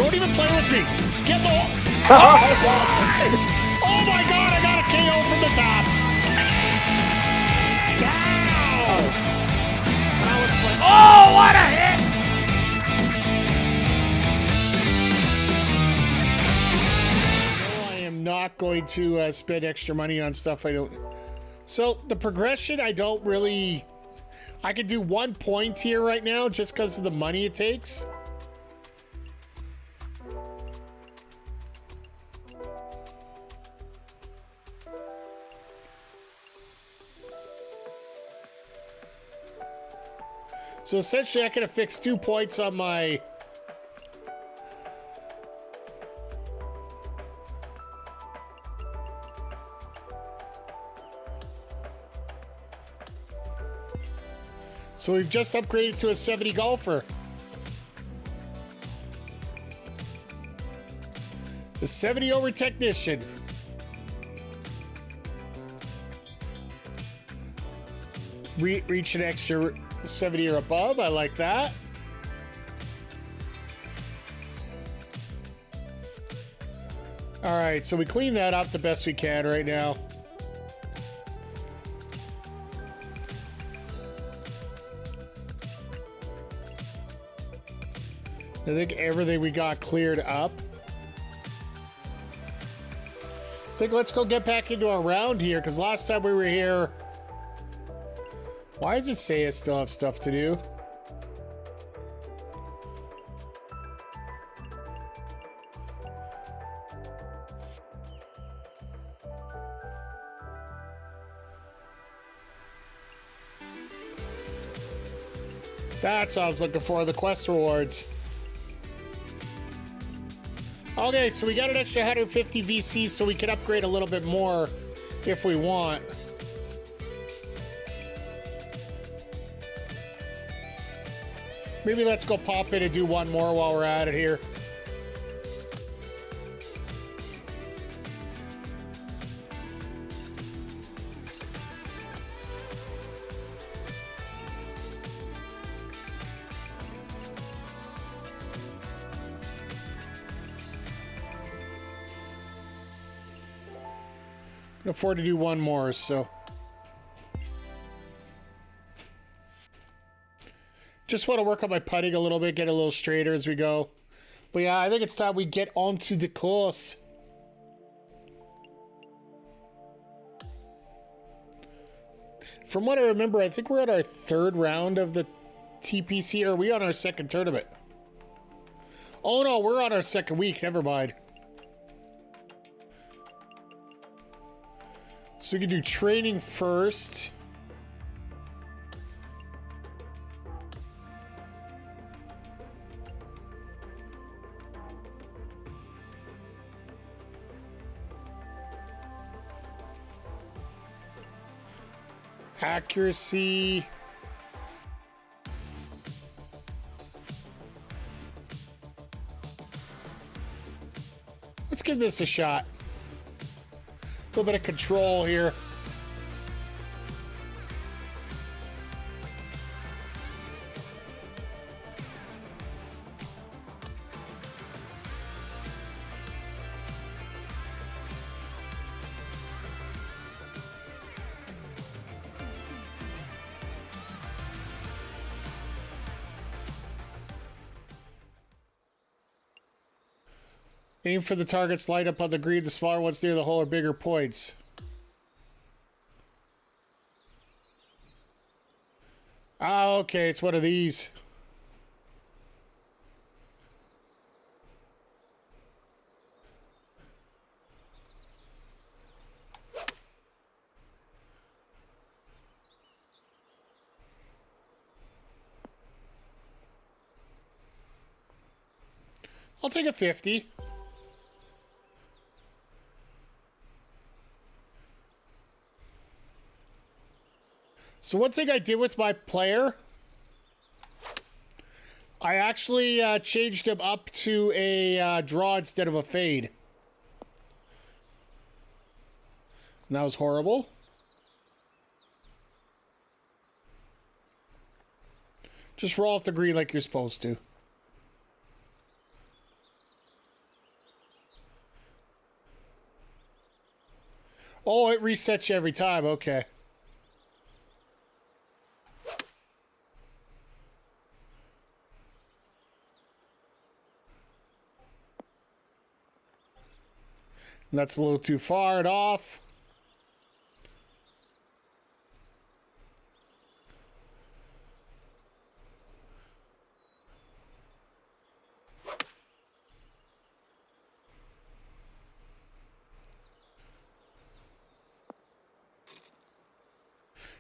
Don't even play with me. Get the... Oh my God, I got a KO from the top. Oh, what a hit! No, I am not going to spend extra money on stuff I don't... So, the progression, I don't really... I could do 1 point here right now just because of the money it takes. So essentially, I could have fixed 2 points on my... So we've just upgraded to a 70 golfer. The 70 over technician. Reach an extra 70 or above. I like that. All right, so we clean that up the best we can right now. I think everything we got cleared up. I think let's go get back into our round here, because last time we were here... Why does it say I still have stuff to do? That's what I was looking for, the quest rewards. Okay, so we got an extra 150 VCs, so we can upgrade a little bit more if we want. Maybe let's go pop in and do one more while we're at it here. Can afford to do one more, so... Just want to work on my putting a little bit, get a little straighter as we go. But yeah, I think it's time we get onto the course. From what I remember, I think we're at our 3rd round of the TPC. Or are we on our 2nd tournament? Oh no, we're on our 2nd week. Never mind. So we can do training first. Accuracy. Let's give this a shot. A little bit of control here. Aim for the targets light up on the green. The smaller ones near the hole are bigger points. Ah, okay. It's one of these. I'll take a 50. So one thing I did with my player, I actually changed him up to a draw instead of a fade. And that was horrible. Just roll off the green like you're supposed to. Oh, it resets you every time. Okay. That's a little too far and off.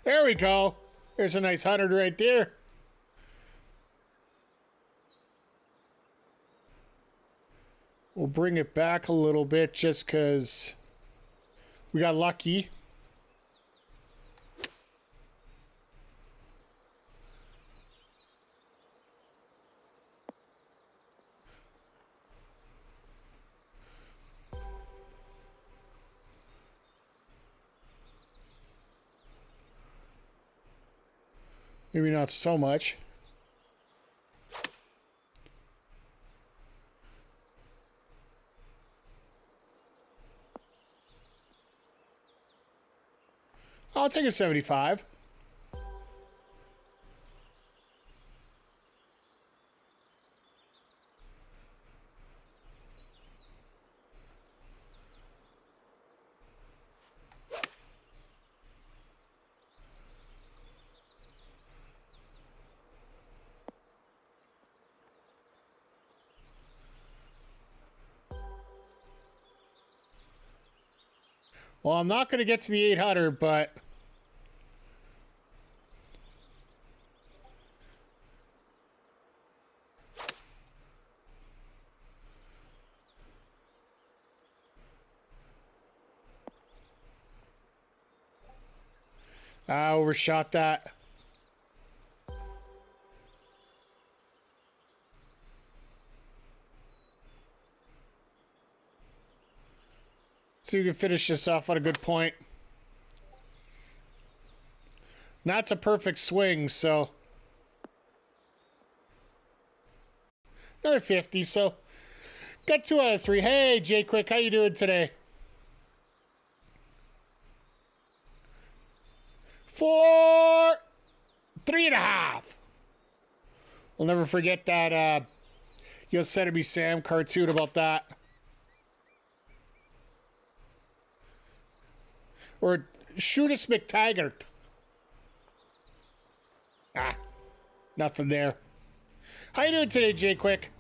There we go. There's a nice 100 right there. We'll bring it back a little bit just because we got lucky. Maybe not so much. I'll take a 75. Well, I'm not going to get to the 800, but I overshot that. So you can finish this off on a good point. That's a perfect swing, so another 50. So got 2 out of 3. Hey, Jay Quick, how you doing today? 4, 3.5. We'll never forget that Yosemite Sam cartoon about that. Or Shootist McTaggart. Ah, nothing there. How you doing today, Jay Quick?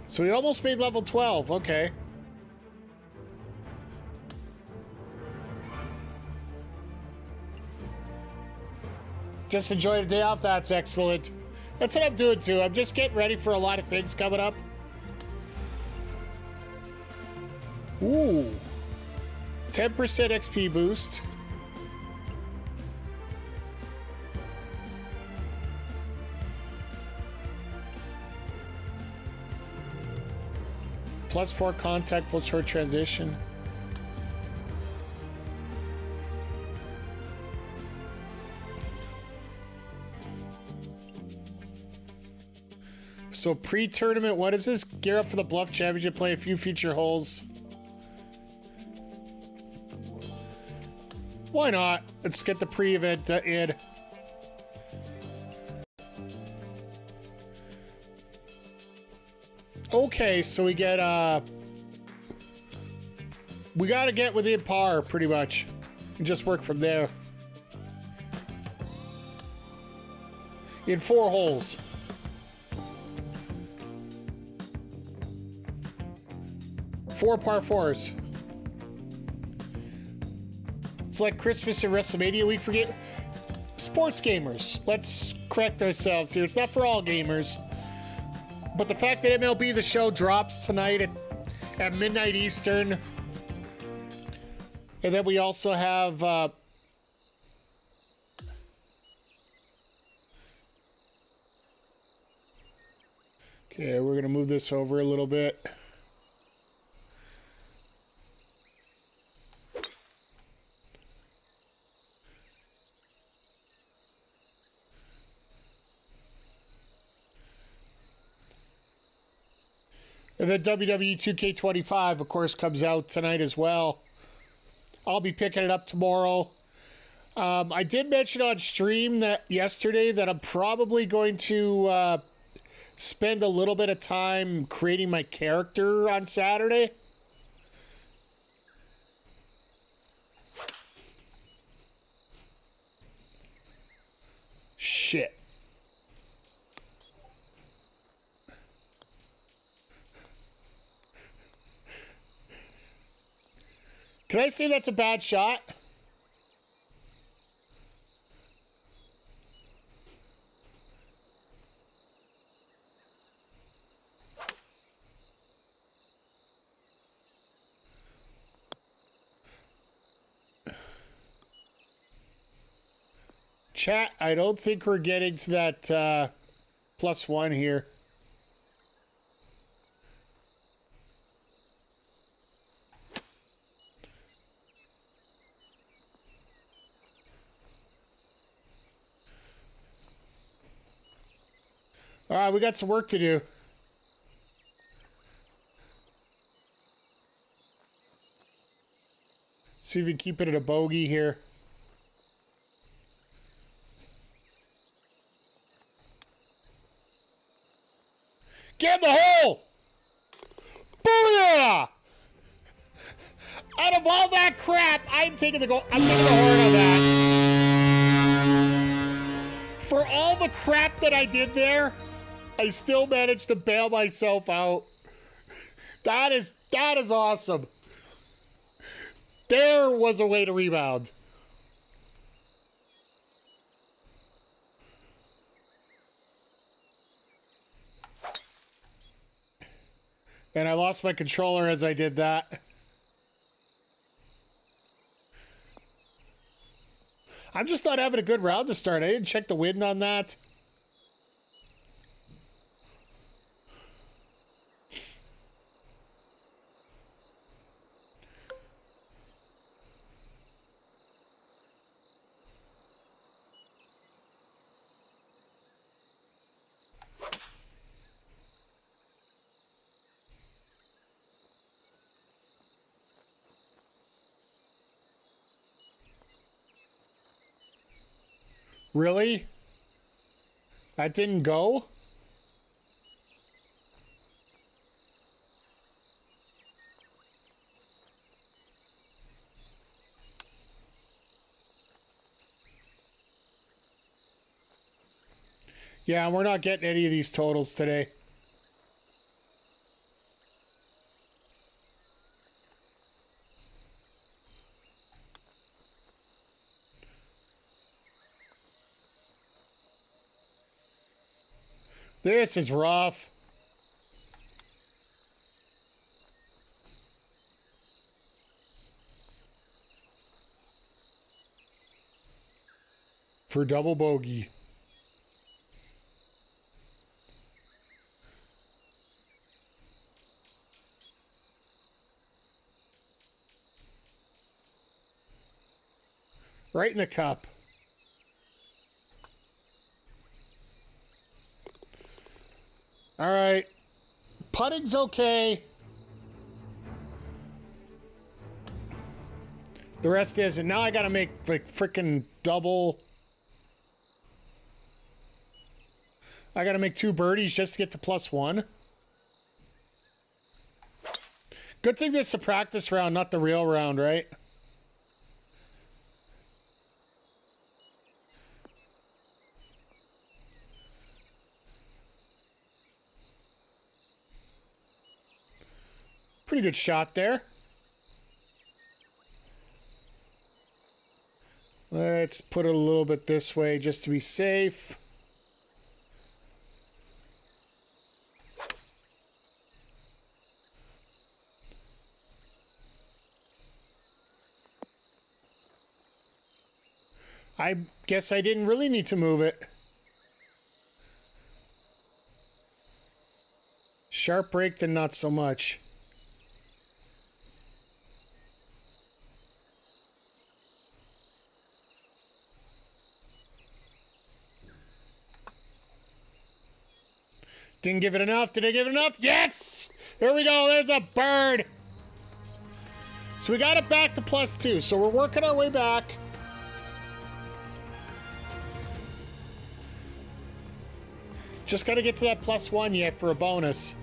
So we almost made level 12. Okay. Just enjoy the day off. That's excellent. That's what I'm doing too. I'm just getting ready for a lot of things coming up. Ooh. 10% XP boost. +4 contact, +4 transition. So pre-tournament, what is this? Gear up for the Bluff Championship, play a few feature holes. Why not? Let's get the pre-event in. Okay, so we get, we gotta get within par, pretty much. And just work from there. In 4 holes. Four par 4s. It's like Christmas and WrestleMania. We forget. Sports gamers. Let's correct ourselves here. It's not for all gamers. But the fact that MLB The Show drops tonight at midnight Eastern. And then we also have... okay, we're going to move this over a little bit. And then WWE 2K25, of course, comes out tonight as well. I'll be picking it up tomorrow. I did mention on stream that yesterday that I'm probably going to spend a little bit of time creating my character on Saturday. Shit. Can I say that's a bad shot? Chat, I don't think we're getting to that +1 here. All right, we got some work to do. See if we can keep it at a bogey here. Get in the hole! Booyah! Out of all that crap, I'm taking the horn on that. For all the crap that I did there, I still managed to bail myself out. That is awesome. There was a way to rebound. And I lost my controller as I did that. I'm just not having a good round to start. I didn't check the wind on that. Really? That didn't go? Yeah, we're not getting any of these totals today. This is rough. For double bogey. Right in the cup. All right. Putting's okay. The rest isn't. Now I got to make like freaking double. I got to make 2 birdies just to get to +1. Good thing this is a practice round, not the real round, right? Pretty good shot there. Let's put it a little bit this way just to be safe. I guess I didn't really need to move it. Sharp break, then not so much. Didn't give it enough. Did I give it enough? Yes! Here we go. There's a bird. So we got it back to +2. So we're working our way back. Just got to get to that +1 yet for a bonus.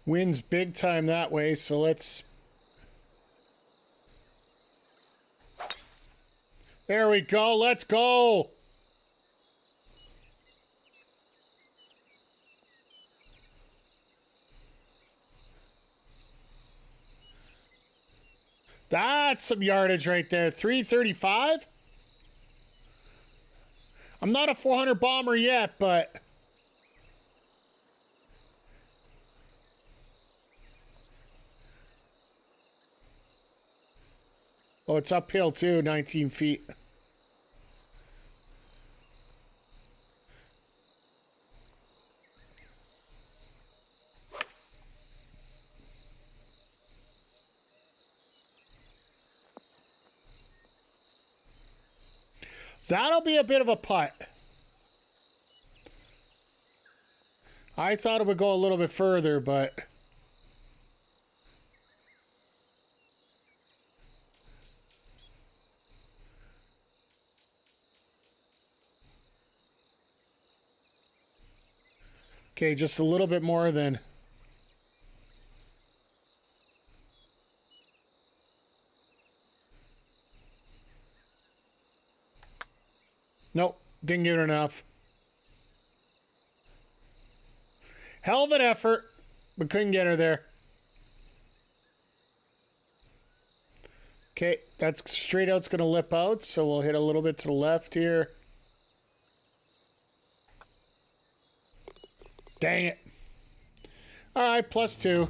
Wins big time that way, so let's... There we go, let's go! That's some yardage right there. 335? I'm not a 400 bomber yet, but... Oh, it's uphill too, 19 feet. That'll be a bit of a putt. I thought it would go a little bit further, but... Okay, just a little bit more than... Nope, didn't get enough. Hell of an effort, but couldn't get her there. Okay, that's straight out's going to lip out, so we'll hit a little bit to the left here. Dang it. All right, +2.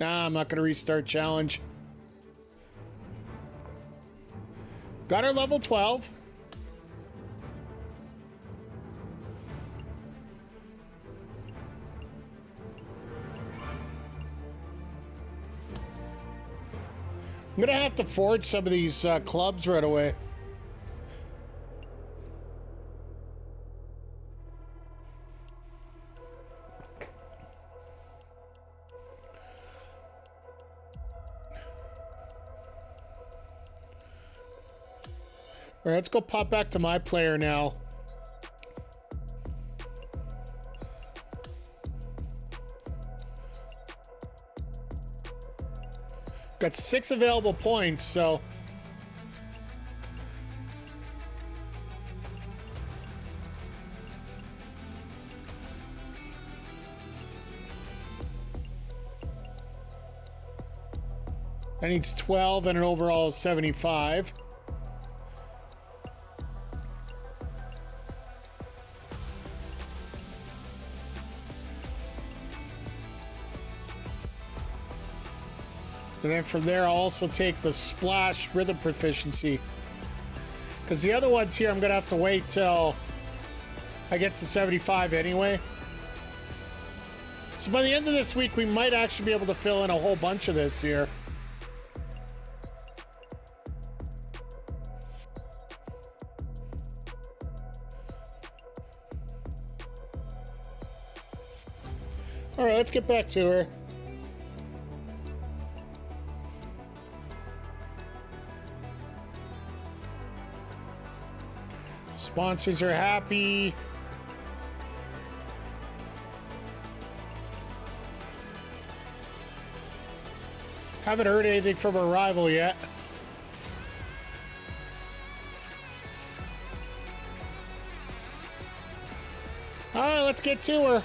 Nah, I'm not going to restart challenge. Got her level 12. I'm going to have to forge some of these clubs right away. All right, let's go pop back to my player now. Got 6 available points, so... That needs 12 and an overall of 75. And then from there, I'll also take the splash rhythm proficiency. Because the other ones here, I'm going to have to wait till I get to 75 anyway. So by the end of this week, we might actually be able to fill in a whole bunch of this here. All right, let's get back to her. Sponsors are happy. Haven't heard anything from our rival yet. All right, let's get to her.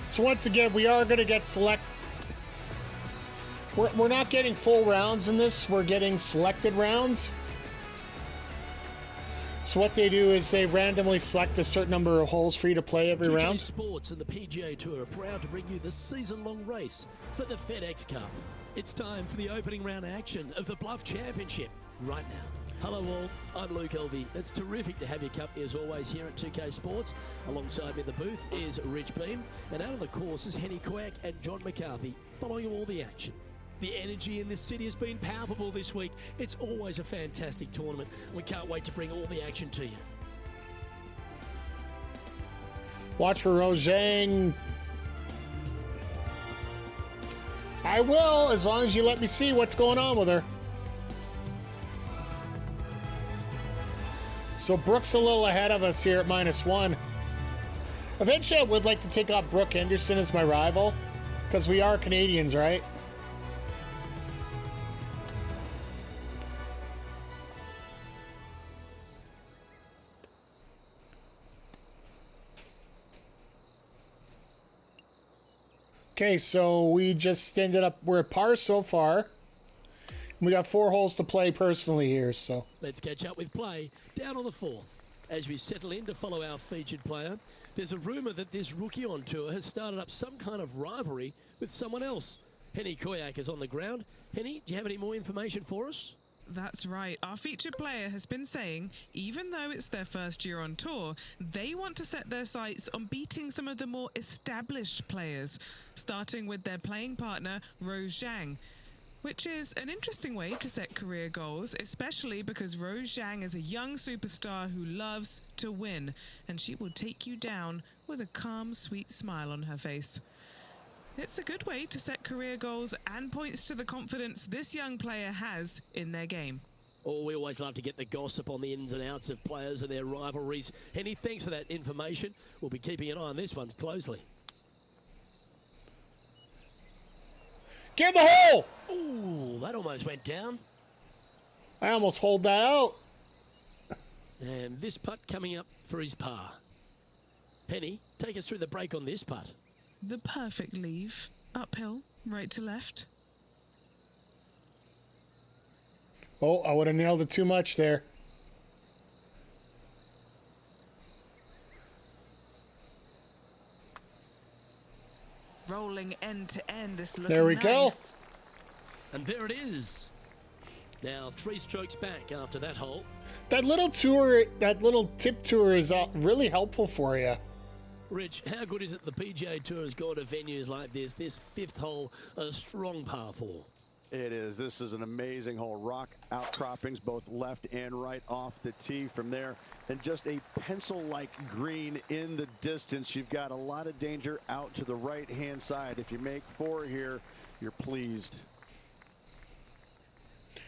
So once again, we are going to get select. We're not getting full rounds in this. We're getting selected rounds. So what they do is they randomly select a certain number of holes for you to play every round. Sports and the PGA Tour are proud to bring you the season-long race for the FedEx Cup. It's time for the opening round action of the Bluff Championship right now. Hello all, I'm Luke Elvey. It's terrific to have your company as always here at 2K Sports. Alongside me in the booth is Rich Beam, and out on the course is Henny Koyak and John McCarthy following all the action. The energy in this city has been palpable this week. It's always a fantastic tournament. We can't wait to bring all the action to you. Watch for Rose Zhang. I will, as long as you let me see what's going on with her. So Brooke's a little ahead of us here at -1. Eventually, I would like to take out Brooke Henderson as my rival, because we are Canadians, right? Okay, so we just ended up, we're at par so far. We got 4 holes to play personally here, so. Let's catch up with play down on the 4th. As we settle in to follow our featured player, there's a rumour that this rookie on tour has started up some kind of rivalry with someone else. Henny Koyak is on the ground. Henny, do you have any more information for us? That's right. Our featured player has been saying, even though it's their first year on tour, they want to set their sights on beating some of the more established players, starting with their playing partner, Rose Zhang, which is an interesting way to set career goals, especially because Rose Zhang is a young superstar who loves to win, and she will take you down with a calm, sweet smile on her face. It's a good way to set career goals and points to the confidence this young player has in their game. Oh, we always love to get the gossip on the ins and outs of players and their rivalries. Henny, thanks for that information. We'll be keeping an eye on this one closely. Get in the hole! Ooh, that almost went down. I almost hold that out. And this putt coming up for his par. Henny, take us through the break on this putt. The perfect leave. Uphill, right to left. Oh, I would have nailed it too much there. Rolling end to end, this looking There we nice. go. And there it is. Now 3 strokes back after that hole. That little tour, that little tip tour is really helpful for you. Rich, how good is it the PGA Tour has gone to venues like this? This 5th hole, a strong par 4. It is. This is an amazing hole. Rock outcroppings both left and right off the tee from there. And just a pencil-like green in the distance. You've got a lot of danger out to the right-hand side. If you make 4 here, you're pleased.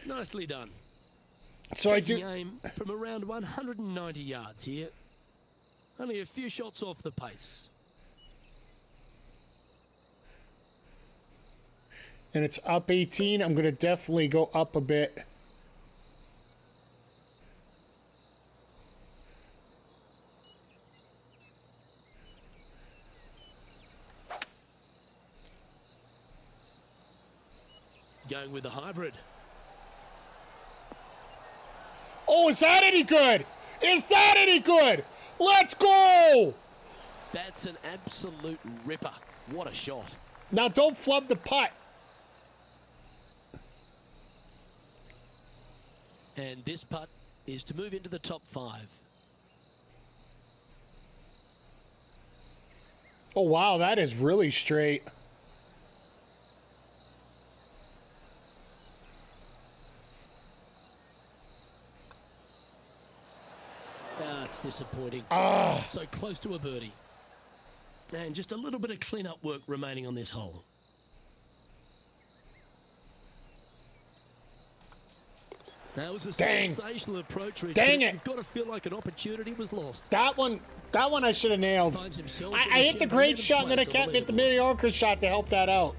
Nicely done. So I Taking do. aim from around 190 yards here. Only a few shots off the pace. And it's up 18. I'm going to definitely go up a bit. Going with the hybrid. Oh, is that any good? Is that any good? Let's go! That's an absolute ripper. What a shot. Now don't flub the putt. And this putt is to move into the top 5. Oh, wow, that is really straight. That's disappointing. Ah. So close to a birdie. And just a little bit of clean-up work remaining on this hole. That was a sensational approach, Rich. Dang it. You've got to feel like an opportunity was lost. That one I should have nailed. Finds himself I hit the great shot and then I can't hit the mediocre shot to help that out.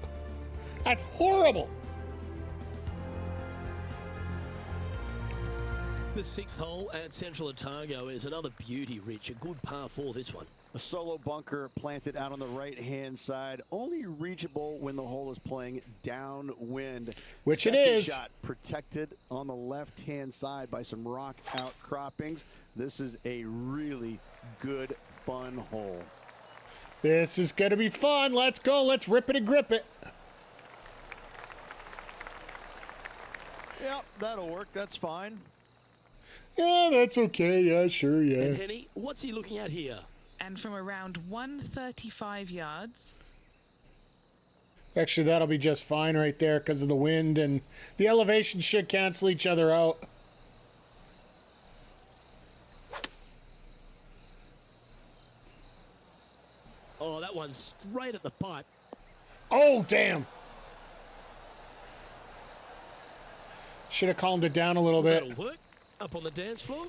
That's horrible. The 6th hole at Central Otaga is another beauty, Rich. A good par 4, this one. A solo bunker planted out on the right-hand side, only reachable when the hole is playing downwind. Which Second it is. Shot protected on the left-hand side by some rock outcroppings. This is a really good, fun hole. This is going to be fun. Let's go. Let's rip it and grip it. Yeah, that'll work. That's fine. Yeah, that's okay. Yeah, sure, And yeah. Henny, what's he looking at here? And from around 135 yards, Actually, that'll be just fine right there because of the wind, and the elevation should cancel each other out. Oh, that one's straight at the pipe. Oh, damn. Should have calmed it down a little bit. That'll work. Up on the dance floor.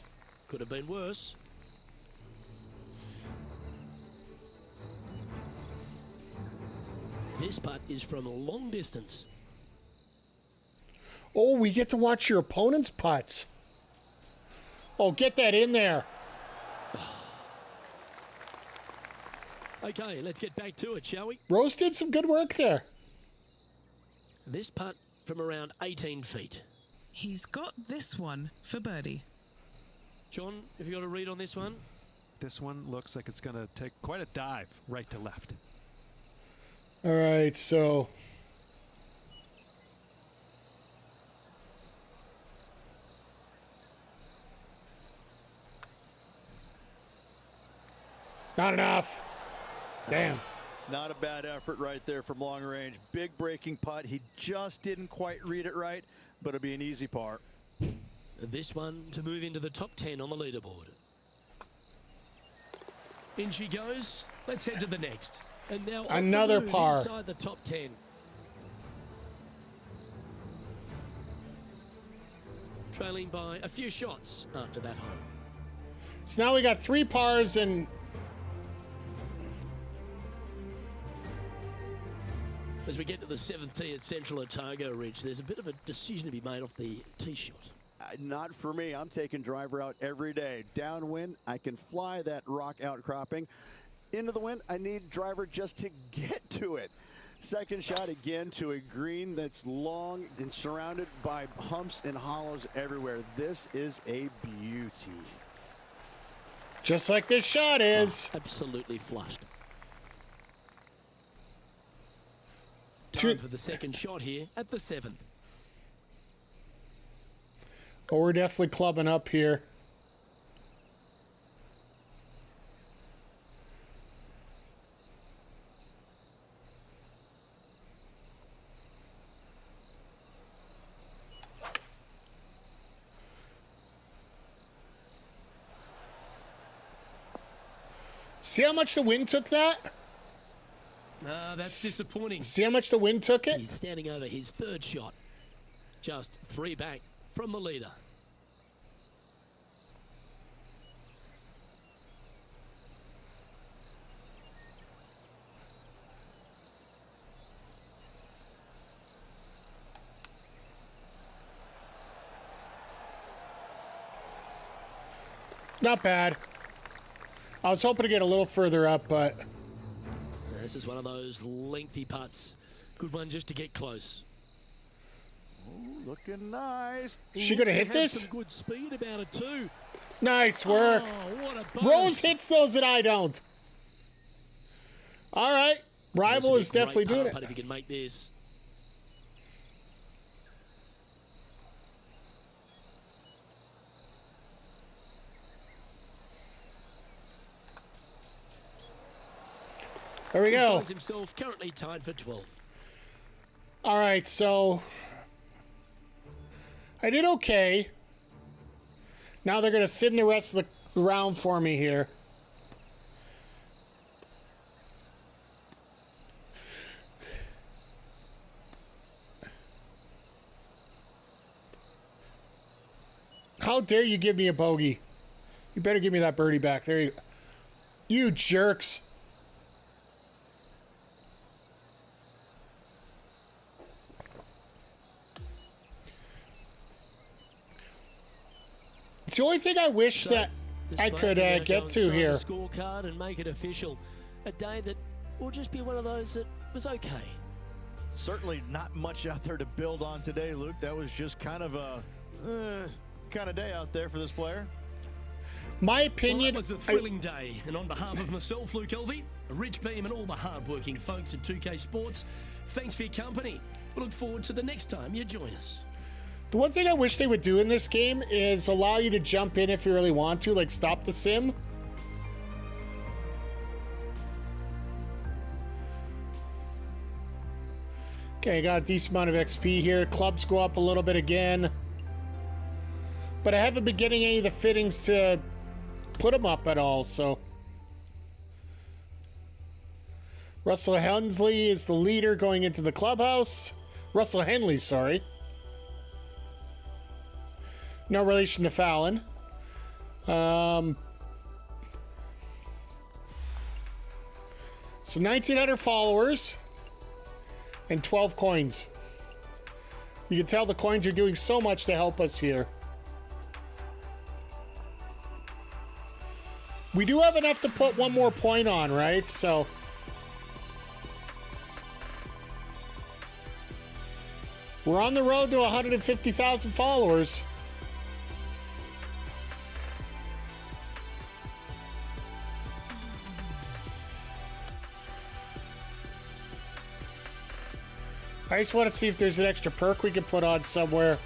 Could have been worse. This putt is from a long distance. Oh, we get to watch your opponent's putts. Oh, get that in there. Okay, let's get back to it, shall we? Rose did some good work there. This putt from around 18 feet. he's got this one for birdie. John, have you got a read on this one? This one looks like it's going to take quite a dive right to left. All right, so not enough. Damn. Not a bad effort right there from long range. Big breaking putt. He just didn't quite read it right, but it'll be an easy par. This one to move into the top 10 on the leaderboard. In she goes. Let's head to the next. And now on the Another move par. inside the top 10. Trailing by a few shots after that hole. So now we got 3 pars and As we get to the 7th tee at Central Otaga Ridge, there's a bit of a decision to be made off the tee shot. Not for me. I'm taking driver out every day. Downwind, I can fly that rock outcropping. Into the wind, I need driver just to get to it. Second shot again to a green that's long and surrounded by humps and hollows everywhere. This is a beauty. just like this shot is. Absolutely flushed. Two- Time for the second shot here at the 7th. Oh, we're definitely clubbing up here. See how much the wind took that? That's disappointing. See how much the wind took it? He's standing over his third shot. Just 3 back from the leader. Not bad. I was hoping to get a little further up, but This is one of those lengthy putts. Good one just to get close. Looking nice. she gonna hit Has this? some good speed about it too. Nice work. Oh, what a bonus. Rose hits those that I don't. All right. Rival This is will be a definitely great doing par putt it. if he can make this. There we He go. finds himself currently tied for 12th. All right, so I did okay. Now they're going to sit in the rest of the round for me here. How dare you give me a bogey? You better give me that birdie back. There you go. You jerks. It's the only thing I wish So, that this I bloke could can now go get and to sign here. the scorecard and make it official. A day that will just be one of those that was okay. Certainly not much out there to build on today, Luke. That was just kind of a kind of day out there for this player. My Well, opinion, that was a thrilling day, and on behalf of myself, Luke Elvey, Rich Beam, and all the hard-working folks at 2K Sports, thanks for your company. We look forward to the next time you join us. The one thing I wish they would do in this game is allow you to jump in if you really want to, like stop the sim. Okay, I got a decent amount of XP here. Clubs go up a little bit again. But I haven't been getting any of the fittings to put them up at all, so. Russell Henley is the leader going into the clubhouse. Russell Henley, sorry. No relation to Fallon. So 1,900 followers and 12 coins. You can tell the coins are doing so much to help us here. We do have enough to put one more point on, right? So we're on the road to 150,000 followers. I just want to see if there's an extra perk we can put on somewhere.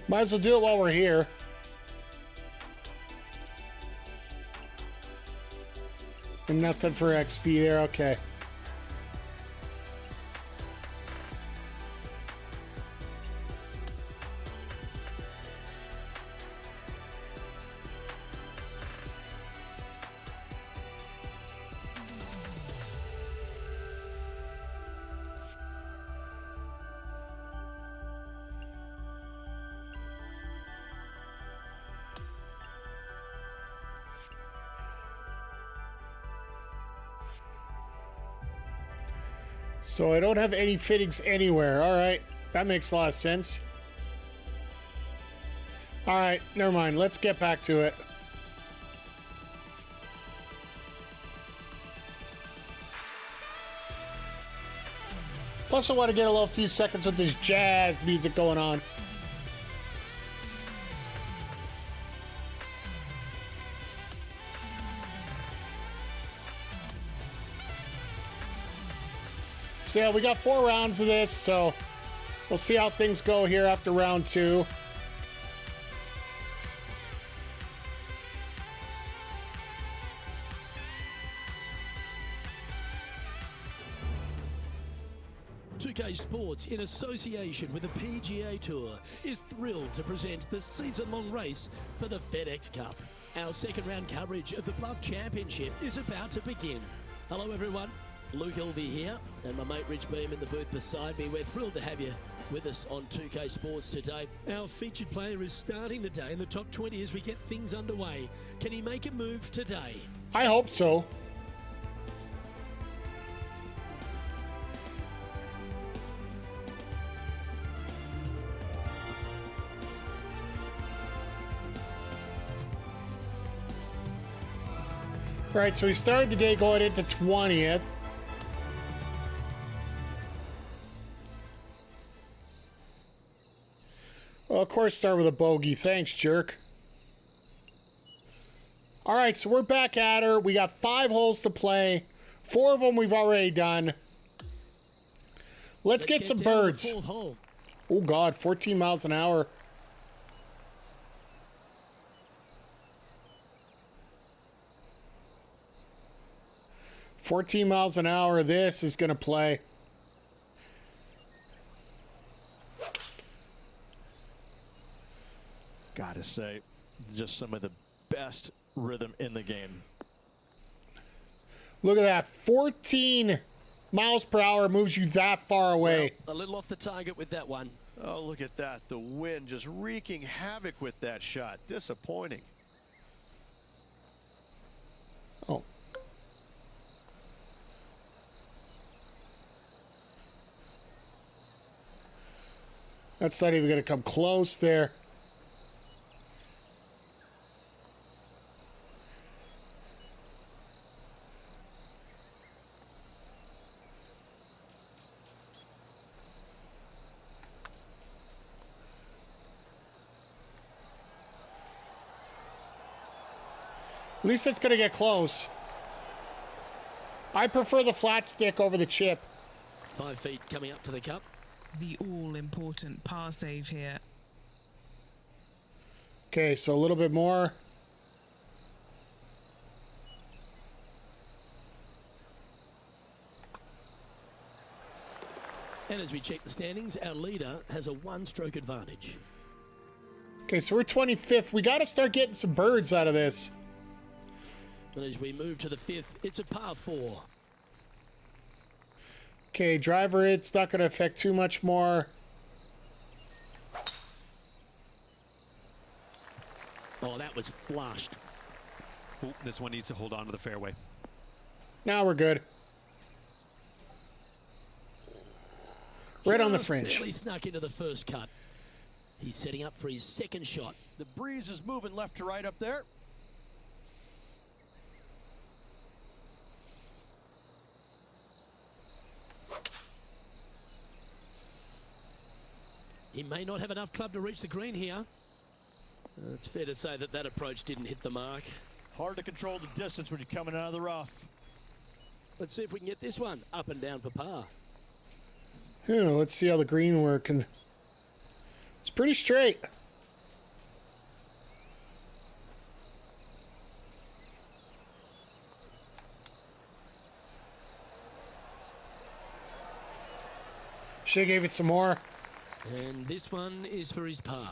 Might as well do it while we're here. And nothing for XP there, okay. So I don't have any fittings anywhere. All right, that makes a lot of sense. All right, never mind. Let's get back to it. Plus, I want to get a little few seconds with this jazz music going on. So yeah, we got 4 rounds of this, so we'll see how things go here after round 2. Sports, in association with the PGA Tour, is thrilled to present the season-long race for the FedEx Cup. Our second round coverage of the Bluff Championship is about to begin. Hello everyone, Luke Elvey here, and my mate Rich Beam in the booth beside me. We're thrilled to have you with us on 2K Sports today. Our featured player is starting the day in the top 20 as we get things underway. Can he make a move today? I hope so. All right, so we started the day going into 20th. Well, of course, start with a bogey. Thanks, jerk. All right, so we're back at her. We got 5 holes to play. 4 of them we've already done. Let's get some birds. Oh, God, 14 miles an hour. $14 miles an hour. This is going to play. Gotta say, just some of the best rhythm in the game. Look at that. 14 miles per hour moves you that far away. Well, a little off the target with that one. Oh, look at that. The wind just wreaking havoc with that shot. Disappointing. Oh. That's not even going to come close there. At least it's going to get close. I prefer the flat stick over the chip. 5 feet coming up to the cup. The all-important par save here. Okay, so a little bit more. And as we check the standings, our leader has a 1-stroke advantage. Okay, so we're 25th. We got to start getting some birds out of this. And as we move to the 5th, it's a par 4. Okay, driver, it's not going to affect too much more. Oh, that was flushed. Ooh, this one needs to hold on to the fairway. Now we're good. Right on the Just fringe. barely snuck into the first cut. He's setting up for his second shot. The breeze is moving left to right up there. He may not have enough club to reach the green here. It's fair to say that that approach didn't hit the mark. Hard to control the distance when you're coming out of the rough. Let's see if we can get this one up and down for par. Yeah, let's see how the green working. It's pretty straight. Should have gave it some more. And this one is for his par.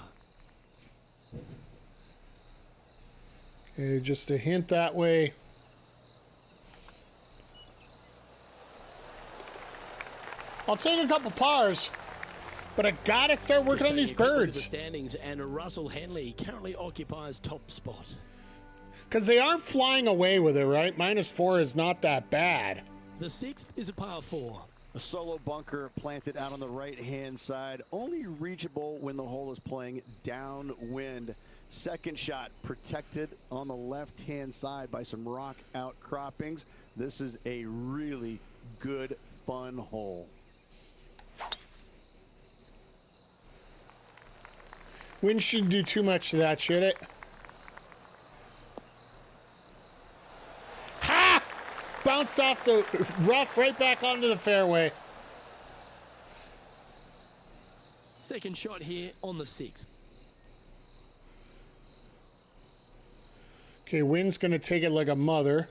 Okay, just a hint that way. I'll take a couple pars, but I gotta start working on these Just taking a quick look at birds. the standings, and Russell Henley currently occupies top spot. Because they aren't flying away with it, right? -4 is not that bad. The 6th is a par 4. A solo bunker planted out on the right-hand side, only reachable when the hole is playing downwind. Second shot protected on the left-hand side by some rock outcroppings. This is a really good, fun hole. Wind shouldn't do too much to that, should it? Ha! Bounced off the rough right back onto the fairway. Second shot here on the 6th. Okay, wind's gonna take it like a mother.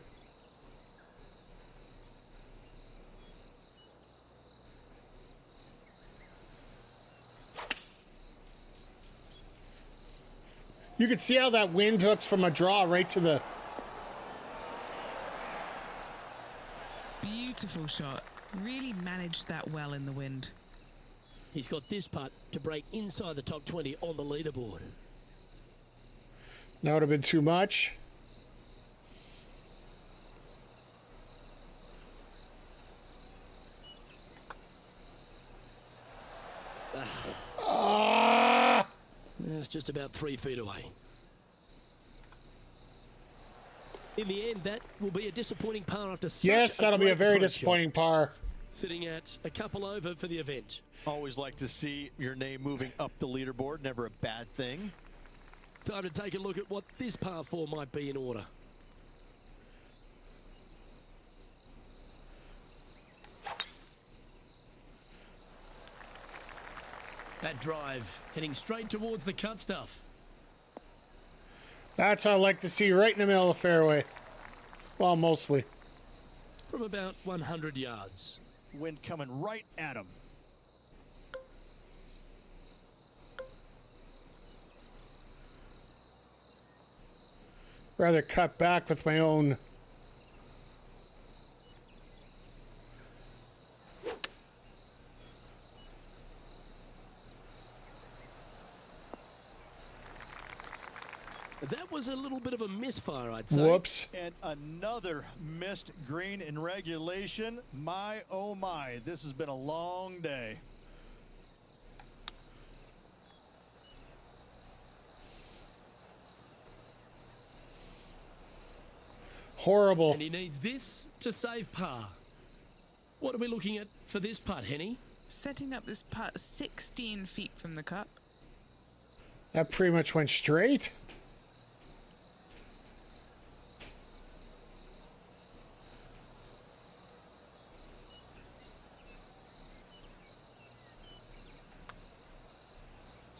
You can see how that wind hooks from a draw right to the... Beautiful shot. Really managed that well in the wind. He's got this putt to break inside the top 20 on the leaderboard. That would have been too much. It's just about 3 feet away. In the end, that will be a disappointing par after such Yes, that'll be a very approach shot. disappointing par. Sitting at a couple over for the event. Always like to see your name moving up the leaderboard. Never a bad thing. Time to take a look at what this par 4 might be in order. That drive heading straight towards the cut stuff. That's how I like to see, right in the middle of the fairway. Well, mostly. From about 100 yards. Wind coming right at him. Rather cut back with my own... That was a little bit of a misfire, I'd say. Whoops. And another missed green in regulation. My, oh my, this has been a long day. Horrible. And he needs this to save par. What are we looking at for this putt, Henny? Setting up this putt 16 feet from the cup. That pretty much went straight.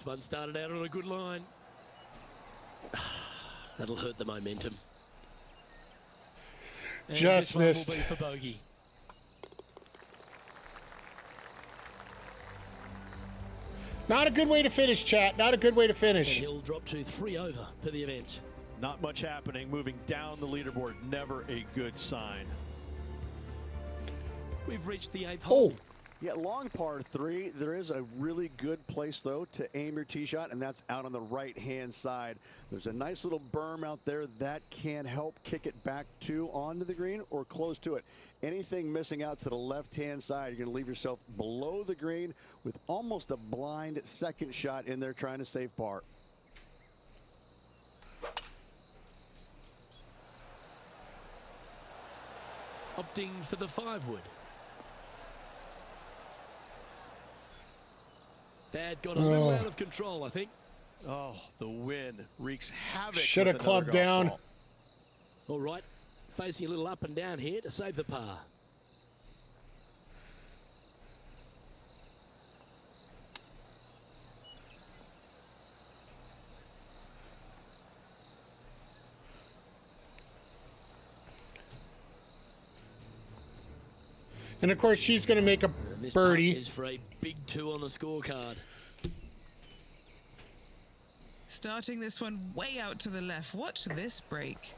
one started out on a good line. That'll hurt the momentum. And Just this one missed. will be for bogey. Not a good way to finish, chat. Not a good way to And finish. he'll drop to 3 over for the event. Not much happening. Moving down the leaderboard, never a good sign. We've reached the 8th hole. Oh, Yeah, long par 3. There is a really good place, though, to aim your tee shot, and that's out on the right-hand side. There's a nice little berm out there that can help kick it back to onto the green or close to it. Anything missing out to the left-hand side, you're going to leave yourself below the green with almost a blind second shot in there trying to save par. Opting for the 5-wood. That got a little out of control, I think. Oh, the wind wreaks havoc. should have with another clubbed golf down. ball. All right, facing a little up and down here to save the par. and of course she's going to make a And this putt birdie. is for a big 2 on the scorecard. Starting this one way out to the left. Watch this break.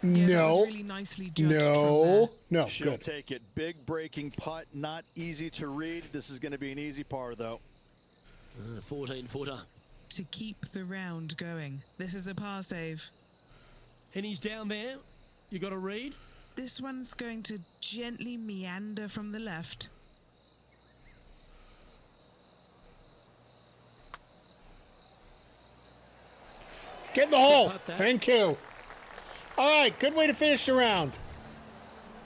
Yeah, that was No, really nicely judged from there. no, She'll good. take it. Big breaking putt. Not easy to read. This is going to be an easy par, though. 14-footer. To keep the round going. This is a par save. And he's down there. You got to read. This one's going to gently meander from the left. Get in the hole. putt there. Thank you. All right, good way to finish the round.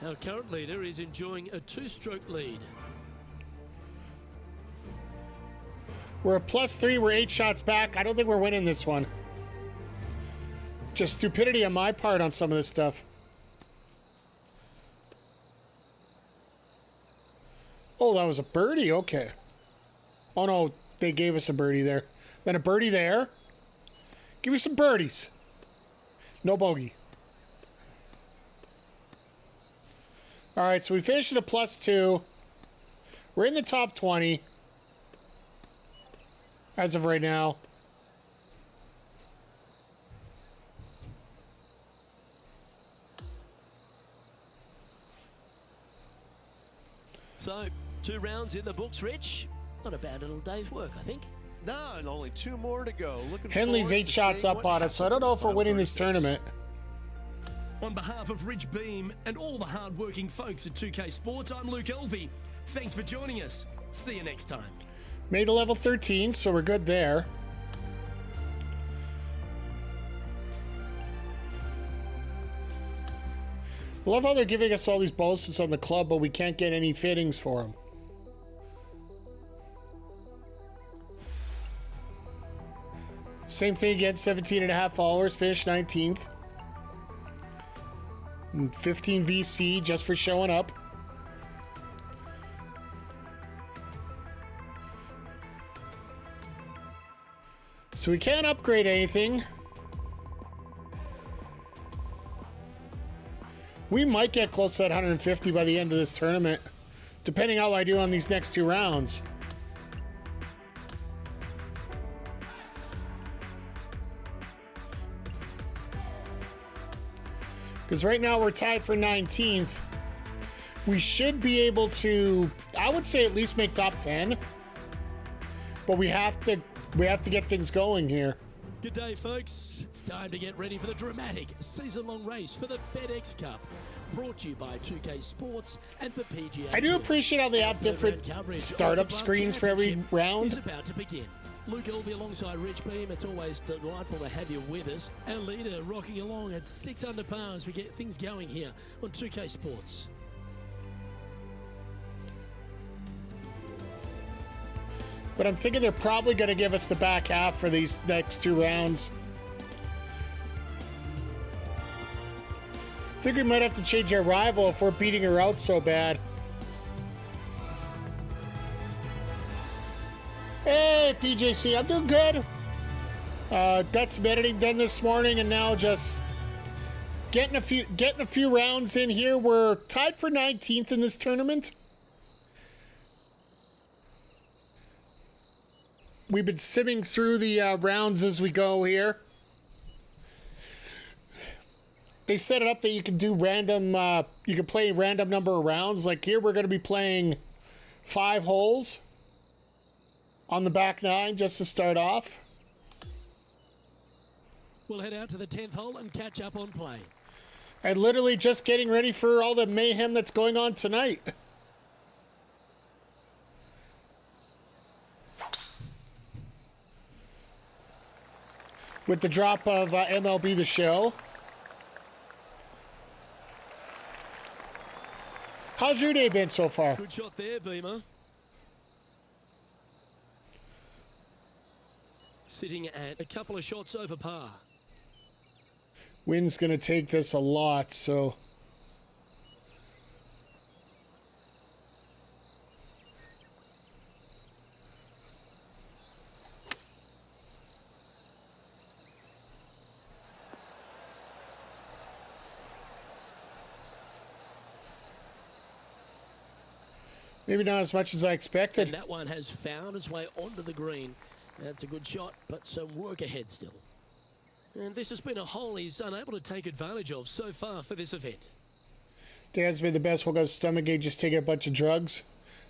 Our current leader is enjoying a 2-stroke lead. We're at +3. We're 8 shots back. I don't think we're winning this one. Just stupidity on my part on some of this stuff. Oh, that was a birdie. Okay. Oh, no. They gave us a birdie there. Then a birdie there. Give me some birdies. No bogey. All right, so we finished at a +2. We're in the top 20 as of right now. So, 2 rounds in the books, Rich. Not a bad little day's work, I think. No, and only 2 more to go. Looking Henley's forward 8 to shots seeing up what on us, so I don't happens know in if the we're final winning this 36. tournament. On behalf of Rich Beam and all the hard-working folks at 2K Sports, I'm Luke Elvey. Thanks for joining us. See you next time. Made a level 13, so we're good there. I love how they're giving us all these bonuses on the club, but we can't get any fittings for them. Same thing again, 17.5 followers, finished 19th. And 15 VC just for showing up. So we can't upgrade anything. We might get close to that 150 by the end of this tournament, depending how I do on these next 2 rounds. Because right now we're tied for 19th. We should be able to, I would say, at least make top 10. But we have to get things going here. Good day, folks. It's time to get ready for the dramatic season-long race for the FedEx Cup. Brought to you by 2K Sports and the PGA I do Tour. appreciate how they have different Third-round coverage of startup the Bluff screens for every Championship round. is about to begin. Luke Elvey alongside Rich Beam. It's always delightful to have you with us. Our leader rocking along at 6 under par as we get things going here on 2K Sports. But I'm thinking they're probably going to give us the back half for these next 2 rounds. I think we might have to change our rival if we're beating her out so bad. right, PJC. I'm doing good. Got some editing done this morning, and now just getting a few rounds in here. We're tied for 19th in this tournament. We've been simming through the rounds as we go here. They set it up that you can do random, you can play random number of rounds. Like here, we're going to be playing 5 holes on the back 9 just to start off. We'll head out to the 10th hole and catch up on play. And literally just getting ready for all the mayhem that's going on tonight. With the drop of MLB The Show. How's your day been so far? Good shot there, Beamer. Sitting at a couple of shots over par. Wind's going to take this a lot, so... Maybe not as much as I expected. And that one has found its way onto the green. That's a good shot, but some work ahead still. And this has been a hole he's unable to take advantage of so far for this event. Dad's been the best. We'll go stomach ache, just taking a bunch of drugs.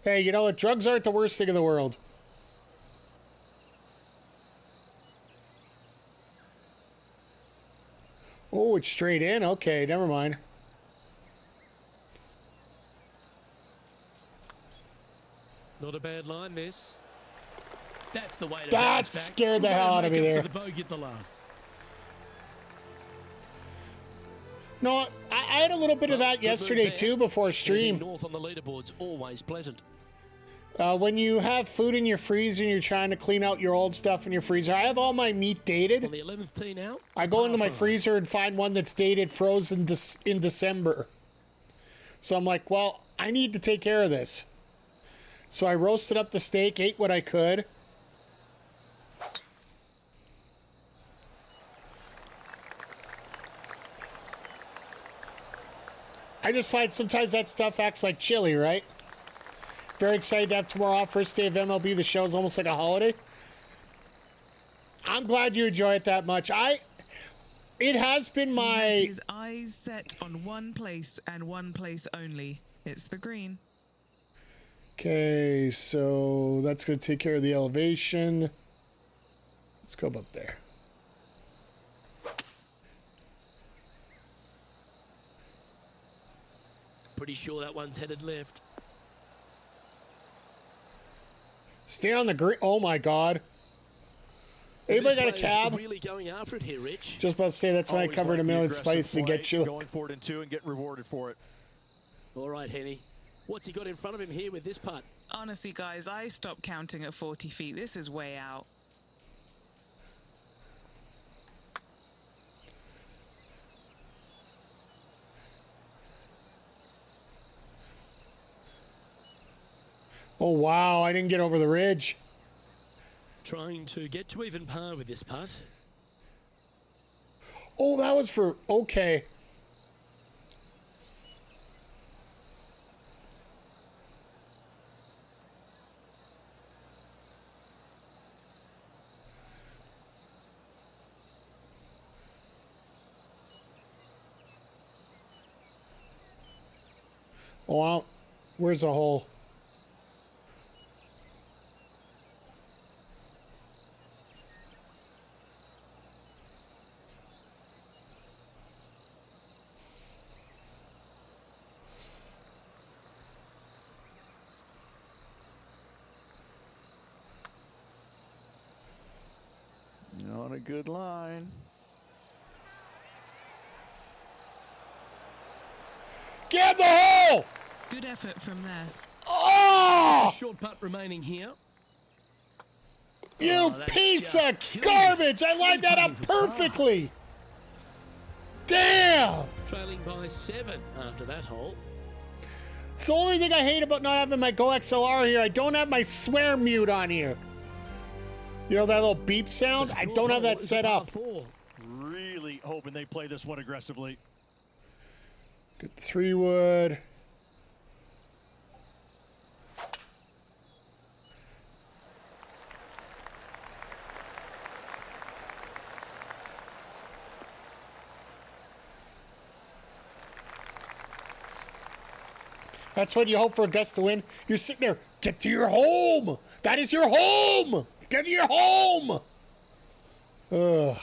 Hey, you know what? Drugs aren't the worst thing in the world. Oh, it's straight in? Okay, never mind. Not a bad line, this. That's the way to That bounce back. scared the Good hell way out to of me make there. up for the bogey at the last. No, I had a little bit of that Good move yesterday there. too before Heading stream. north on the leaderboard's always pleasant. When you have food in your freezer and you're trying to clean out your old stuff in your freezer, I have all my meat On dated. the 11th tee now. I go into my par five. freezer and find one that's dated frozen in December. So I'm like, well, I need to take care of this. So I roasted up the steak, ate what I could. I just find sometimes that stuff acts like chili, right? Very excited to have tomorrow off. First day of MLB. The show is almost like a holiday. I'm glad you enjoy it that much. It has been He my... has his eyes set on one place and one place only. It's the green. Okay, so that's going to take care of the elevation. Let's go about there. Pretty sure that one's headed left. Stay on the green. Oh my God. Anybody This got a player's cab? really going after it here, Rich. Just about to say that's when I Always covered like a the million aggressive spices to play, get you. going for it in 2 and getting rewarded for it. All right, Henny. What's he got in front of him here with this putt? Honestly, guys, I stopped counting at 40 feet. This is way out. Oh wow, I didn't get over the ridge. Trying to get to even par with this putt. Oh, that was for... Okay. Oh, wow. Where's the hole? On a good line. Get the hole! Good effort from there. Oh! Short putt remaining here. You Oh, that piece just of killed garbage! him. I lined that up Sleeping for par. perfectly! Damn! Trailing by 7 after that hole. It's the only thing I hate about not having my Go XLR here. I don't have my swear mute on here. You know that little beep sound? I don't have that set up. Really hoping they play this one aggressively. Get the 3-wood. That's what you hope for Augusta to win. You're sitting there. Get to your home. That is your home. Get to your home. Ugh.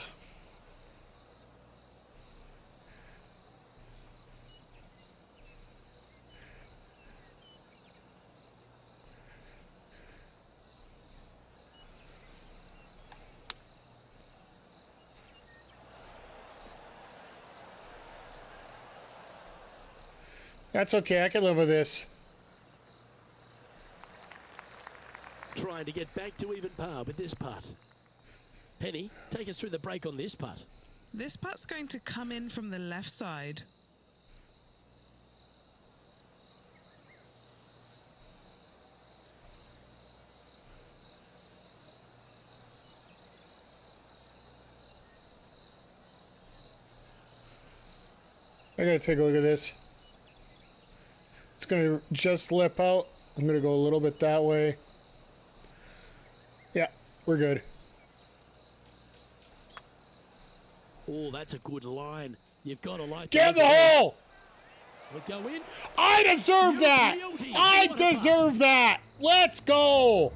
That's okay. I can live with this. Trying to get back to even par with this putt. Henny, take us through the break on this putt. This putt's going to come in from the left side. I gotta take a look at this. It's gonna just lip out. I'm gonna go a little bit that way. Yeah, we're good. Oh, that's a good line. You've got to like. Get in the hole! We'll go in. I deserve that! I deserve that! Let's go!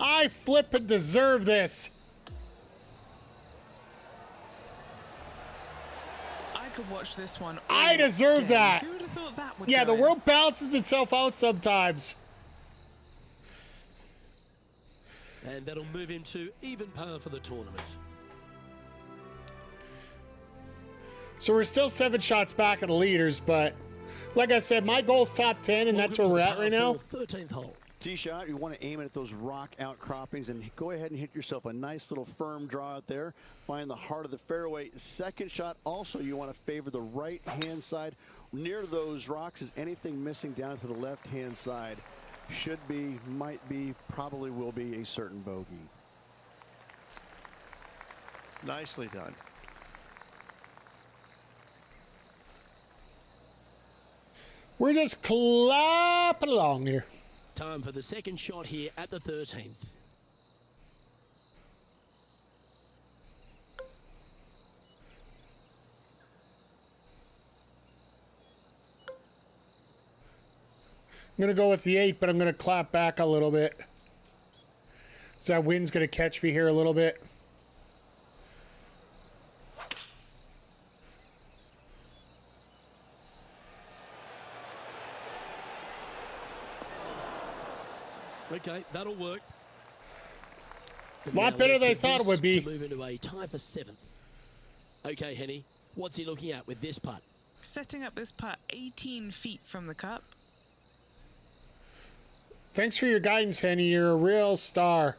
I flippin' deserve this. I could watch this one. I deserve day. that. Who would have thought that would Yeah, go the in? world balances itself out sometimes. And that'll move him to even par for the tournament. So we're still 7 shots back of the leaders, but like I said, my goal's top 10, and that's where we're at right now. 13th hole. Tee shot, you want to aim it at those rock outcroppings and go ahead and hit yourself a nice little firm draw out there. Find the heart of the fairway. Second shot, also you want to favor the right-hand side. Near those rocks, is anything missing down to the left-hand side? Should be, might be, probably will be a certain bogey. Nicely done. We're just clapping along here. Time for the second shot here at the 13th. I'm going to go with the 8, but I'm going to clap back a little bit. So that wind's going to catch me here a little bit. Okay, that'll work. A lot better than I thought it would be. To move into a tie for 7th. Okay, Henny, what's he looking at with this putt? Setting up this putt 18 feet from the cup. Thanks for your guidance, Henny. You're a real star.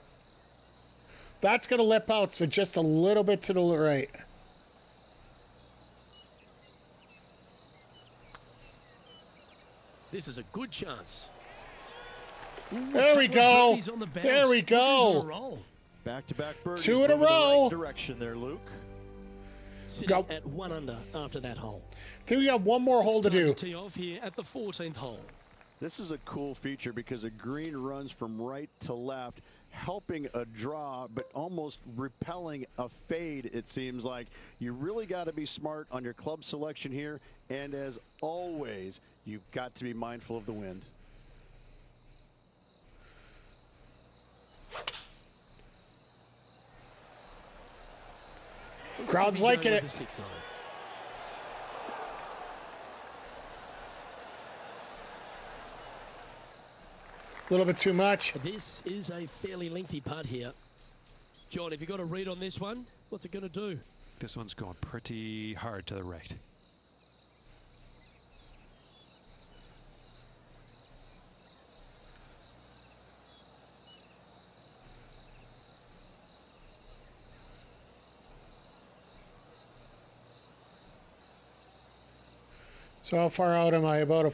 That's going to lip out, so just a little bit to the right. This is a good chance. Ooh, There we go. On the bounce. There we go. Roll. Back-to-back birdies. 2 in a moving the row. right direction there, Luke. Sitting Go. at 1 under after that hole. I think we got one more hole to Time do. tee off here at the 14th hole. This is a cool feature because the green runs from right to left, helping a draw, but almost repelling a fade, it seems like. You really got to be smart on your club selection here, and as always, you've got to be mindful of the wind. Crowd's liking it. The 6 iron. A little bit too much. This is a fairly lengthy putt here. John, have you got a read on this one? What's it going to do? This one's going pretty hard to the right. So how far out am I? About a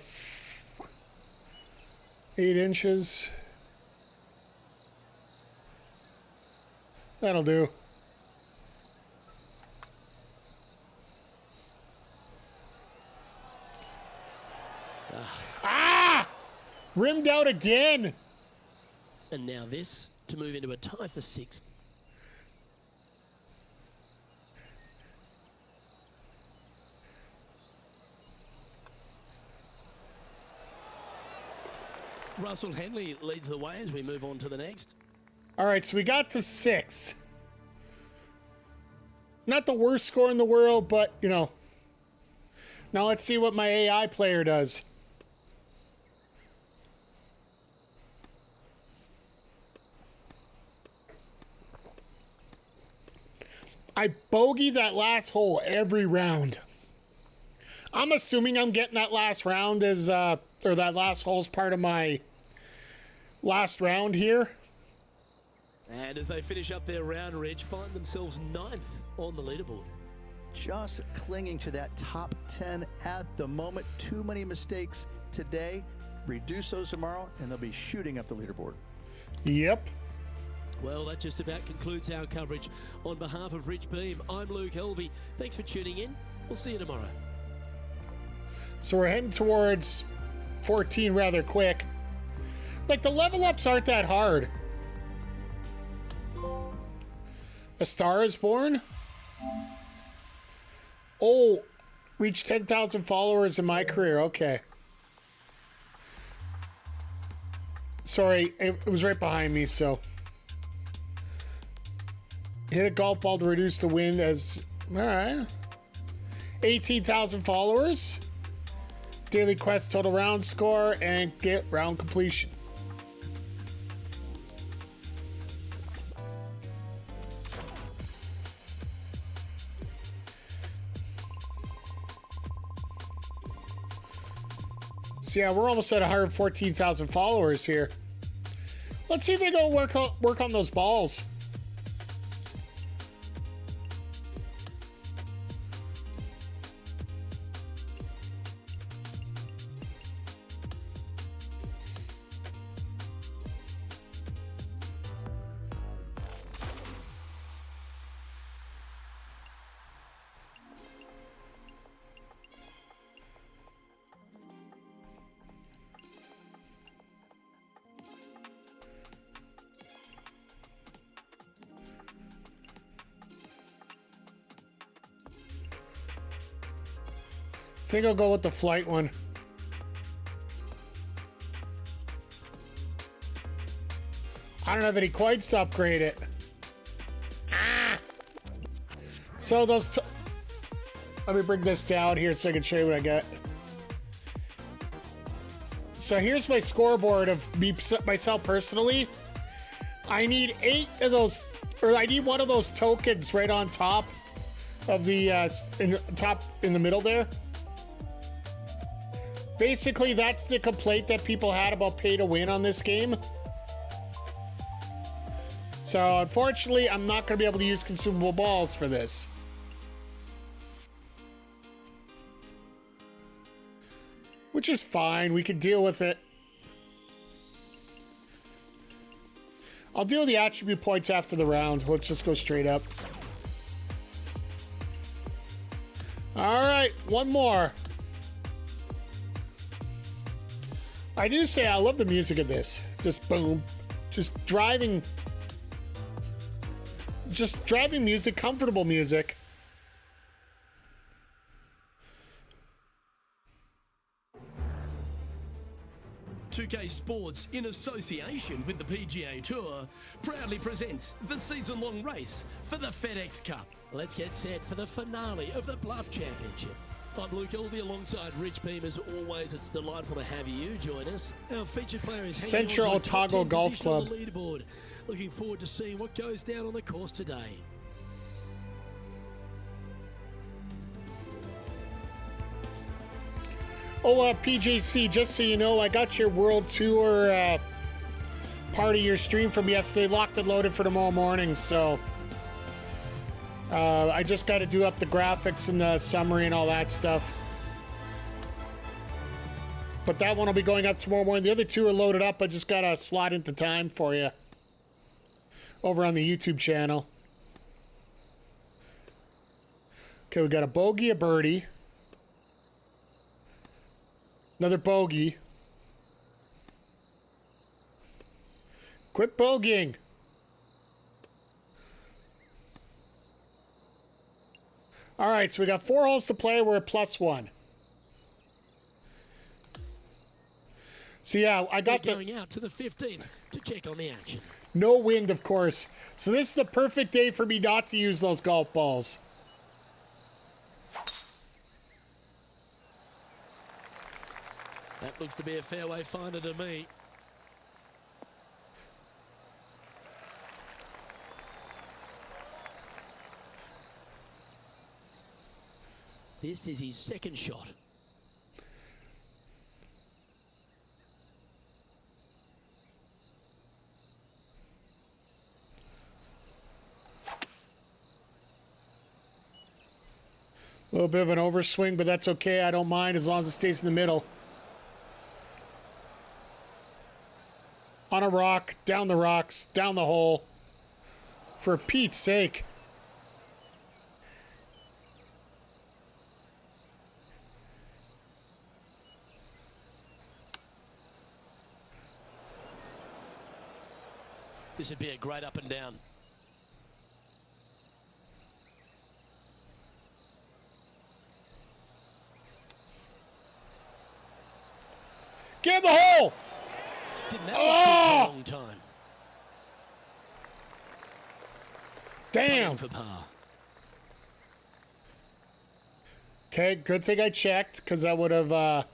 8 inches. That'll do. Ah! Rimmed out again. And now this to move into a tie for 6th. Russell Henley leads the way as we move on to the next. All right, so we got to 6. Not the worst score in the world, but, you know. Now let's see what my AI player does. I bogey that last hole every round. I'm assuming I'm getting that last round as, or that last hole is part of my last round here. And as they finish up their round, Reg, find themselves 9th on the leaderboard. Just clinging to that top 10 at the moment. Too many mistakes today. Reduce those tomorrow, and they'll be shooting up the leaderboard. Yep. Well, that just about concludes our coverage. On behalf of Rich Beam, I'm Luke Helvey. Thanks for tuning in. We'll see you tomorrow. So we're heading towards 14 rather quick. Like, the level ups aren't that hard. A Star is Born. Oh, reach 10,000 followers in myCareer. Okay. Sorry, it was right behind me, so. Hit a golf ball to reduce the wind as. All right. 18,000 followers. Daily quest total round score and get round completion. So yeah, we're almost at 114,000 followers here. Let's see if we go work on those balls. I think I'll go with the flight one. I don't have any coins to upgrade it. Ah! So those... Let me bring this down here so I can show you what I got. So here's my scoreboard of me, myself personally. I need 8 of those, or I need one of those tokens right on top of the, in the middle there. Basically, that's the complaint that people had about pay to win on this game. So, unfortunately, I'm not going to be able to use consumable balls for this. Which is fine. We can deal with it. I'll deal with the attribute points after the round. Let's just go straight up. All right, one more. I do say I love the music of this. Just boom. Just driving music, comfortable music. .2K Sports, in association with the PGA Tour, proudly presents the season-long race for the FedEx Cup. Let's get set for the finale of the Bluff Championship. I'm Luke Elvey alongside Rich Beam. As always, it's delightful to have you join us. Our featured player is Central Otaga Golf Club. The leaderboard. Looking forward to seeing what goes down on the course today. Oh, PJC, just so you know, I got your World Tour part of your stream from yesterday locked and loaded for tomorrow morning, so I just got to do up the graphics and the summary and all that stuff. But that one will be going up tomorrow morning. The other two are loaded up. I just got to slot into time for you over on the YouTube channel. Okay, we got a bogey, a birdie. Another bogey. Quit bogeying. All right, so we got 4 holes to play. We're at +1. So yeah, I got going out to the 15th to check on the action. No wind, of course. So this is the perfect day for me not to use those golf balls. That looks to be a fairway finder to me. This is his second shot. A little bit of an overswing, but that's okay. I don't mind as long as it stays in the middle. On a rock, down the rocks, down the hole. For Pete's sake. This would be a great up and down. Get in the hole! Didn't have for a long time. Damn. For par. Okay, good thing I checked, because I would have...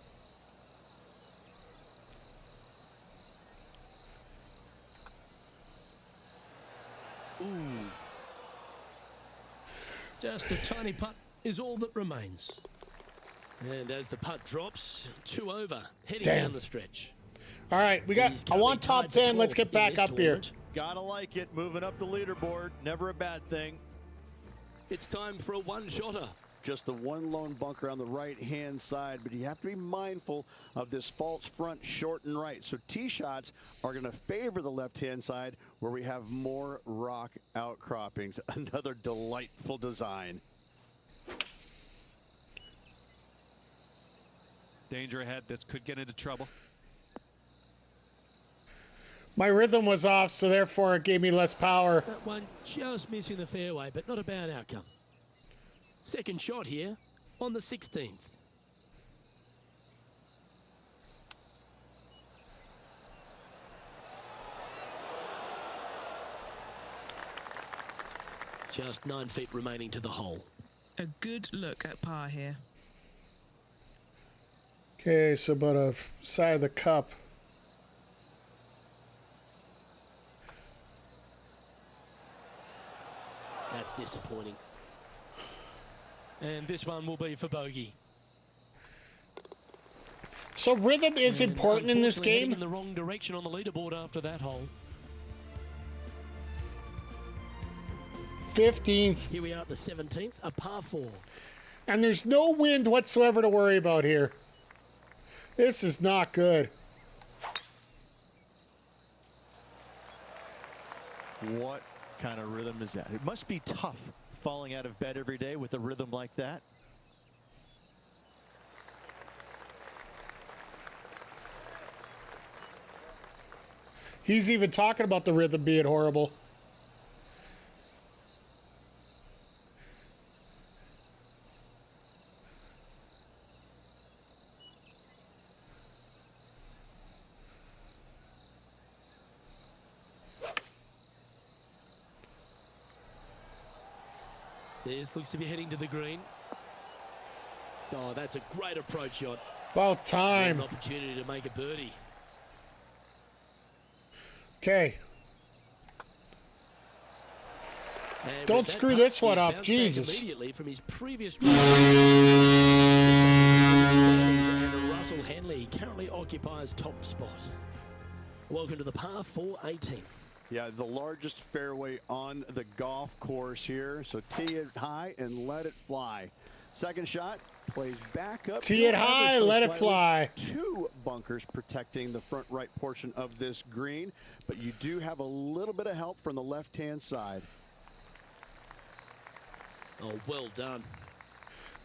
Ooh. Just a tiny putt is all that remains. And as the putt drops, 2 over, heading down the stretch. All right, I want top 10. Let's get back up here. Gotta like it. Moving up the leaderboard. Never a bad thing. It's time for a one-shotter. Just the one lone bunker on the right-hand side, but you have to be mindful of this false front short and right. So tee shots are going to favor the left-hand side where we have more rock outcroppings. Another delightful design. Danger ahead. This could get into trouble. My rhythm was off, so therefore it gave me less power. That one just missing the fairway, but not a bad outcome. Second shot here on the 16th. Just 9 feet remaining to the hole. A good look at par here. Okay, so about a side of the cup. That's disappointing. And this one will be for bogey. So rhythm is important in this Unfortunately, heading game. in the wrong direction on the leaderboard after that hole. 15th. Here we are at the 17th, a par 4. And there's no wind whatsoever to worry about here. This is not good. What kind of rhythm is that? It must be tough falling out of bed every day with a rhythm like that. He's even talking about the rhythm being horrible. This looks to be heading to the green. Oh, that's a great approach shot. About time. An opportunity to make a birdie. Okay. And Don't with that screw putt, this one he's up, bounced back Jesus. Immediately from his previous drive. And Russell Henley currently occupies top spot. Welcome to the par 4 18th. Yeah, the largest fairway on the golf course here. So tee it high and let it fly. Second shot plays back up. Tee it high, let it fly. 2 bunkers protecting the front right portion of this green, but you do have a little bit of help from the left-hand side. Oh, well done.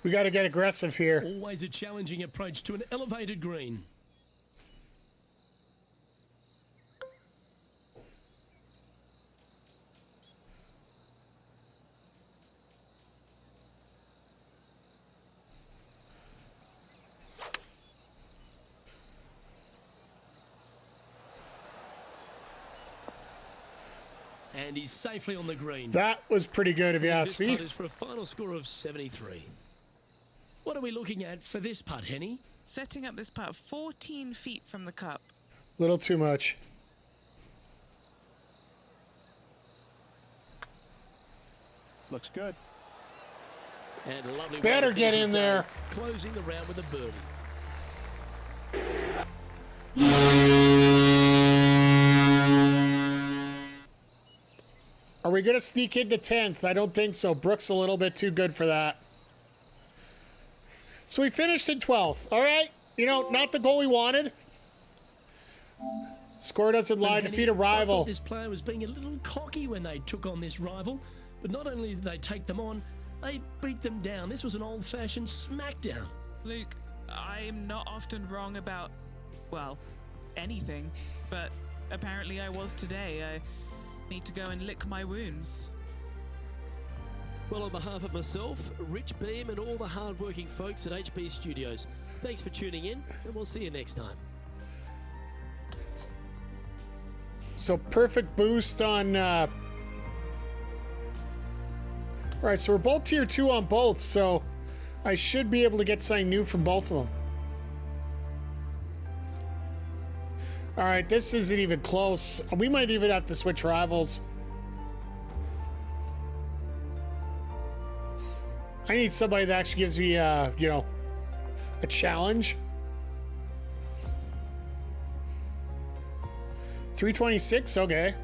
We got to get aggressive here. Always a challenging approach to an elevated green. And he's safely on the green. That was pretty good if you ask This me. putt is for a final score of 73. What are we looking at for this putt, Henny? Setting up this putt 14 feet from the cup. Little too much. Looks good. And a lovely Better way to get finish in his day, there. Closing the round with a birdie. Are we going to sneak into 10th? I don't think so. Brooks a little bit too good for that. So we finished in 12th. All right. You know, not the goal we wanted. Score doesn't lie. Henny, Defeat a I rival. thought this player was being a little cocky when they took on this rival, but not only did they take them on, they beat them down. This was an old-fashioned smackdown. Luke, I'm not often wrong about, well, anything, but apparently I was today. I need to go and lick my wounds. Well, on behalf of myself, Rich Beam, and all the hard-working folks at HB Studios, thanks for tuning in, and we'll see you next time. So perfect boost on... All right, so we're both tier 2 on both, so I should be able to get something new from both of them. All right, this isn't even close. We might even have to switch rivals. I need somebody that actually gives me, you know, a challenge. 326, okay.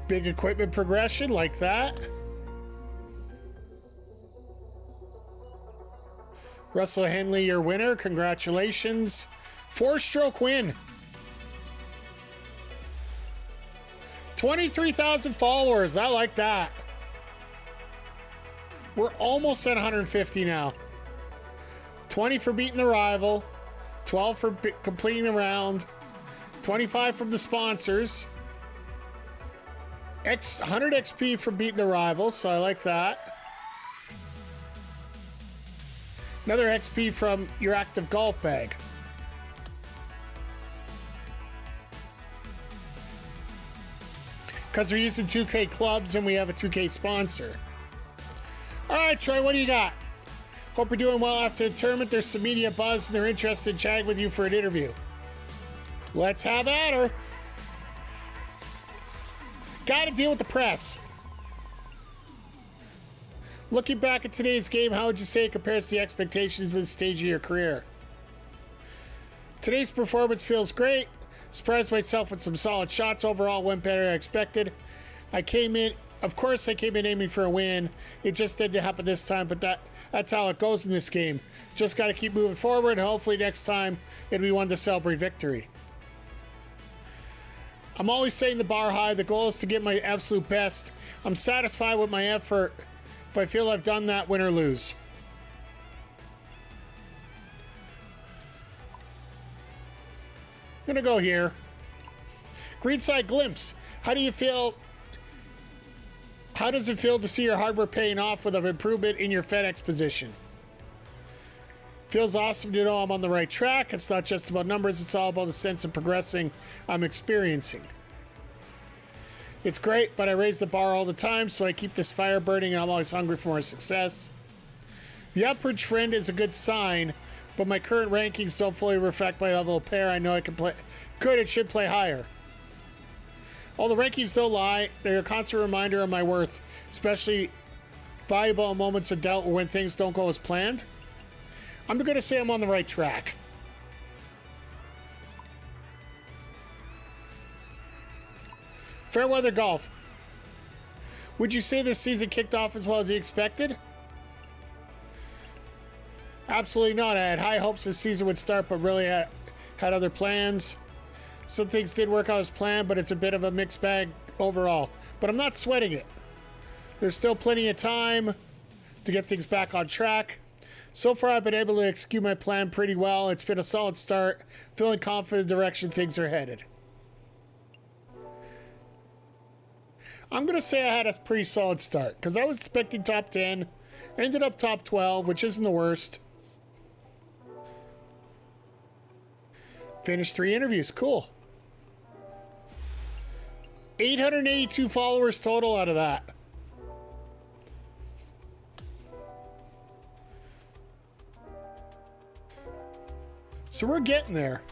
Big equipment progression like that. Russell Henley, your winner. Congratulations. 4-stroke win. 23,000 followers. I like that. We're almost at 150 now. 20 for beating the rival. 12 for completing the round. 25 from the sponsors. 100 XP for beating the rival, so I like that. Another XP from your active golf bag. Because we're using 2K clubs and we have a 2K sponsor. All right, Troy, what do you got? Hope you're doing well after the tournament. There's some media buzz and they're interested in chatting with you for an interview. Let's have at her. Got to deal with the press. Looking back at today's game, how would you say it compares to the expectations at this stage of your career? Today's performance feels great. Surprised myself with some solid shots. Overall, went better than I expected. Of course I came in aiming for a win. It just didn't happen this time, but that's how it goes in this game. Just got to keep moving forward, and hopefully next time it'll be one to celebrate victory. I'm always setting the bar high. The goal is to get my absolute best. I'm satisfied with my effort if I feel I've done that, win or lose. I'm gonna go here. Greenside glimpse. How do you feel? How does it feel to see your hard work paying off with an improvement in your FedEx position? Feels awesome to know I'm on the right track. It's not just about numbers, it's all about the sense of progressing I'm experiencing. It's great, but I raise the bar all the time, so I keep this fire burning and I'm always hungry for more success. The upward trend is a good sign, but my current rankings don't fully reflect my level of pair. I know I could and should play higher. All the rankings don't lie. They're a constant reminder of my worth, especially valuable in moments of doubt or when things don't go as planned. I'm going to say I'm on the right track. Fairweather Golf. Would you say this season kicked off as well as you expected? Absolutely not. I had high hopes this season would start, but really had other plans. Some things did work out as planned, but it's a bit of a mixed bag overall. But I'm not sweating it. There's still plenty of time to get things back on track. So far, I've been able to execute my plan pretty well. It's been a solid start. Feeling confident in the direction things are headed. I'm going to say I had a pretty solid start because I was expecting top 10. Ended up top 12, which isn't the worst. Finished 3 interviews. Cool. 882 followers total out of that. So we're getting there.